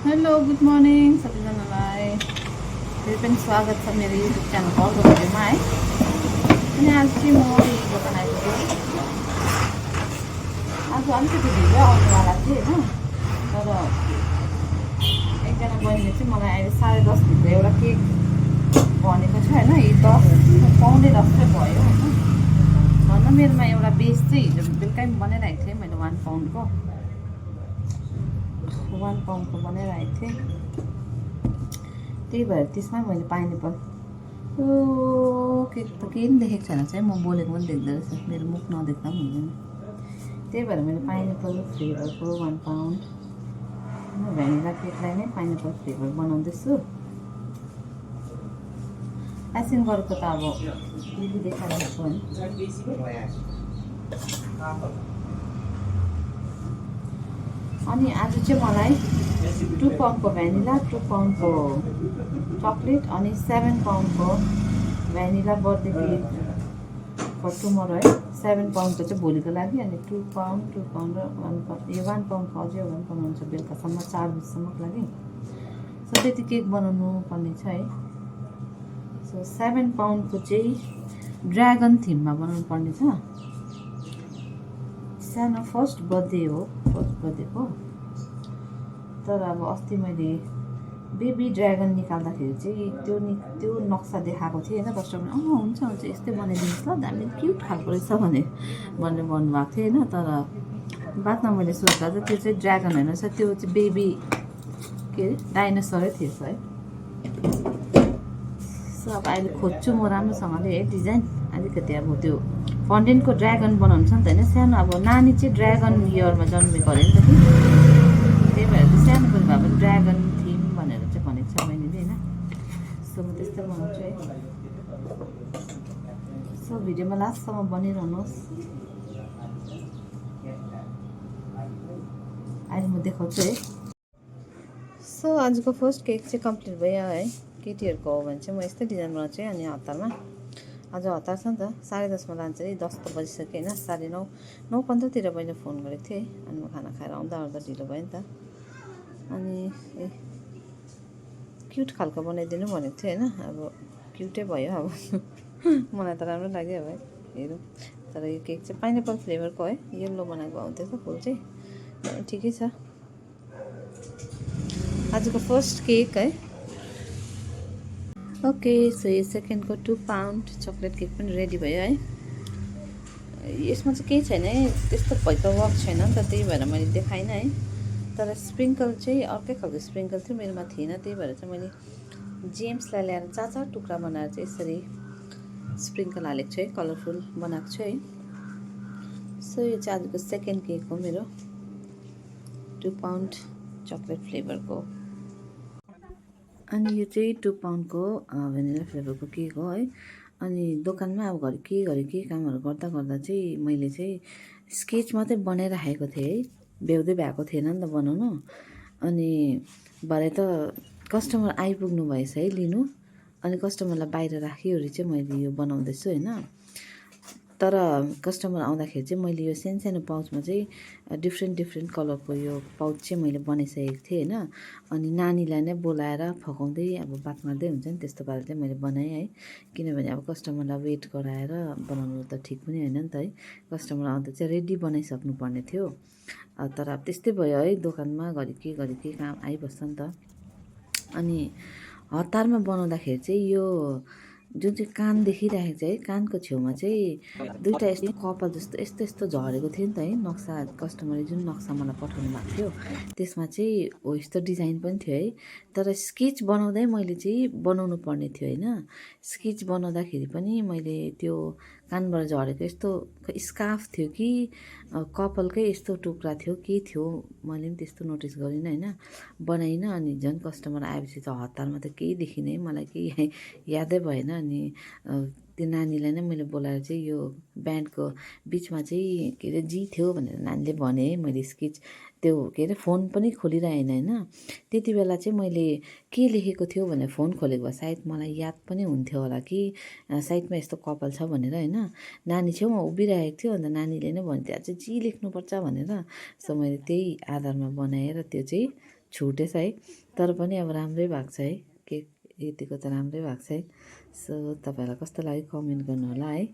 Hello good morning सबैजनालाई फेरि पनि स्वागत छ मेरो युट्युब च्यानलको अर्को भिडियोमा है। अनि आज चाहिँ म यही दोकान आइपुग्यो। आज अलिकति ढिलो आउनुवाला थिएँ होइन, तर एकजना बहिनीले चाहिँ मलाई अहिले 10:30 भित्र एउटा केक भनेको छ होइन। यी 10 पाउने 10 चाहिँ भयो होइन। भन्न मेरोमा एउटा बेस चाहिँ हिजो बेलुकै बनाइरहेको थिएँ मैले 1 पाउन्डको बनाइरहेको थिएँ। त्यही भएर त्यसमै मैले पाइनएप्पल केक त केही पनि देखेको छैन चाहिँ, म बोलेको पनि देख्दो रहेछ, मेरो मुख नदेख्दा पनि हुँदैन। त्यही भएर मैले पाइनएप्पल फ्लेभरको 1 पाउन्ड भ्यानिला केकलाई नै पाइनएप्पल फ्लेभर बनाउँदैछु। प्यासिङ गरेको त अब यदि देखाइरहेको होइन। अनि आज चाहिँ मलाई 2 पाउन्डको भ्यानिला, 2 पाउन्डको चक्लेट अनि 7 पाउन्डको vanilla birthday cake for tomorrow है। 7 पाउन्डको चाहिँ भोलिको लागि, अनि 2 पाउन्ड र 1 पाउन्ड, यो 1 पाउन्डको अझै 1 पाउन्ड हुन्छ बेलुकासम्म 4 बजीसम्मको लागि। सो त्यति केक बनाउनु पर्ने छ है। सो 7 पाउन्डको चाहिँ ड्र्यागन थिममा बनाउनु पर्ने छ। सानो फर्स्ट बर्थडेको। तर अब अस्ति मैले बेबी ड्र्यागन निकाल्दाखेरि चाहिँ त्यो नक्सा देखाएको थिएँ होइन। कस्टमर हुन्छ यस्तै बनाइदिनुहोस् ल, दामी क्युट खालको रहेछ भनेर भन्नुभएको थियो होइन। तर बादमा मैले सोच्दा चाहिँ त्यो चाहिँ ड्र्यागन होइन रहेछ, त्यो चाहिँ बेबी के अरे डाइनोसरै थिएछ है। सो अब अहिले खोज्छु म राम्रोसँगले है डिजाइन। अलिकति अब त्यो फन्टेनको ड्र्यागन बनाउनु छ नि त होइन। सानो अब नानी चाहिँ ड्र्यागन इयरमा जन्मेको अरे नि त कि, त्यही भएर चाहिँ सानो पनि भए पनि ड्र्यागन थिम भनेर चाहिँ भनेको छ मैले होइन। सो म त्यस्तै बनाउँछु है। सो भिडियोमा लास्टसम्म बनिरहनुहोस्। अहिले म देखाउँछु है। सो आजको फर्स्ट केक चाहिँ कम्प्लिट भयो है। केटीहरूको हो भने चाहिँ म यस्तै डिजाइन बनाउँछु है। अनि हतारमा आज हतार छ नि त, 10:30मा लान्छ है। 10 त बजिसक्यो होइन। 9:15तिर मैले फोन गरेको थिएँ अनि म खाना खाएर आउँदा ढिलो भयो नि त। अनि क्युट खालको बनाइदिनु भनेको थियो होइन। अब क्युटै भयो अब मलाई त राम्रो लाग्यो अब है। हेरौँ। तर यो केक चाहिँ पाइनएप्पल फ्लेभरको है, येल्लो बनाएको हुँदैछ फुल चाहिँ ठिकै छ। आजको फर्स्ट केक है। ओके, सो यो सेकेन्डको 2 पाउन्ड चक्लेट केक पनि रेडी भयो है। यसमा चाहिँ केही छैन है, त्यस्तो भइको वर्क छैन नि त, त्यही भएर मैले देखाइनँ है। तर स्प्रिङ्कल चाहिँ अर्कै खालको स्प्रिङ्कल थियो, मेरोमा थिएन। त्यही भएर चाहिँ मैले जेम्सलाई ल्याएर 4 टुक्रा बनाएर चाहिँ यसरी स्प्रिङ्कल हालेको छु है, कलरफुल बनाएको छु है। सो यो चाहिँ आजको सेकेन्ड केक हो मेरो, 2 पाउन्ड चक्लेट फ्लेभरको। अनि यो चाहिँ 2 पाउन्डको भेनिला फ्लेभरको केक हो है। अनि दोकानमा अब घरि के कामहरू गर्दा चाहिँ मैले चाहिँ स्केच मात्रै बनाइराखेको थिएँ है, भ्याउँदै भएको थिएन नि त बनाउनु। अनि भरे त कस्टमर आइपुग्नु भएछ है लिनु, अनि कस्टमरलाई बाहिर राखिवरी चाहिँ मैले यो बनाउँदैछु होइन। तर कस्टमर आउँदाखेरि चाहिँ मैले यो सानो पाउचमा चाहिँ डिफ्रेन्ट कलरको यो पाउच चाहिँ मैले बनाइसकेको थिएँ होइन। अनि नानीलाई नै बोलाएर फकाउँदै अब बात मार्दै हुन्छ नि, त्यस्तो पाराले चाहिँ मैले बनाएँ है। किनभने अब कस्टमरलाई वेट गराएर बनाउनु त ठिक पनि होइन नि त है। कस्टमर आउँदा चाहिँ रेडी बनाइसक्नु पर्ने थियो। तर अब त्यस्तै भयो है, दोकानमा घरि के काम आइबस्छ नि त। अनि हतारमा बनाउँदाखेरि चाहिँ यो जुन चाहिँ कान देखिरहेको छ है, कानको छेउमा चाहिँ 2टा यस्तो कपाल जस्तो यस्तो झरेको थियो नि त है नक्सा। कस्टमरले जुन नक्सा मलाई पठाउनु भएको थियो त्यसमा चाहिँ हो यस्तो डिजाइन पनि थियो है। तर स्केच बनाउँदै मैले चाहिँ बनाउनु पर्ने थियो होइन। स्केच बनाउँदाखेरि पनि मैले त्यो कानबाट झरेको यस्तो स्कार्फ थियो कि कपालकै यस्तो टुक्रा थियो, के थियो मैले पनि त्यस्तो नोटिस गरिनँ होइन, बनाइनँ। अनि झन् कस्टमर आएपछि त हतारमा त केही देखिनँ है, मलाई केही यादै भएन। अनि त्यो नानीलाई नै मैले बोलाएर चाहिँ यो ब्यान्डको बिचमा चाहिँ के अरे जी थियो भनेर नानीले भने है। मैले स्केच त्यो के अरे फोन पनि खोलिरहेन होइन। त्यति बेला चाहिँ मैले के लेखेको थियो भनेर फोन खोलेको भए सायद मलाई याद पनि हुन्थ्यो होला कि साइडमा यस्तो कपाल छ भनेर होइन। नानी छेउमा उभिरहेको थियो, अन्त नानीले नै भन्थ्यो अझै जी लेख्नुपर्छ भनेर। सो मैले त्यही आधारमा बनाएर त्यो चाहिँ छुटेछ है, तर पनि अब राम्रै भएको छ है, केक यतिको त राम्रै भएको छ है। सो तपाईँहरूलाई कस्तो लाग्यो कमेन्ट गर्नु होला है।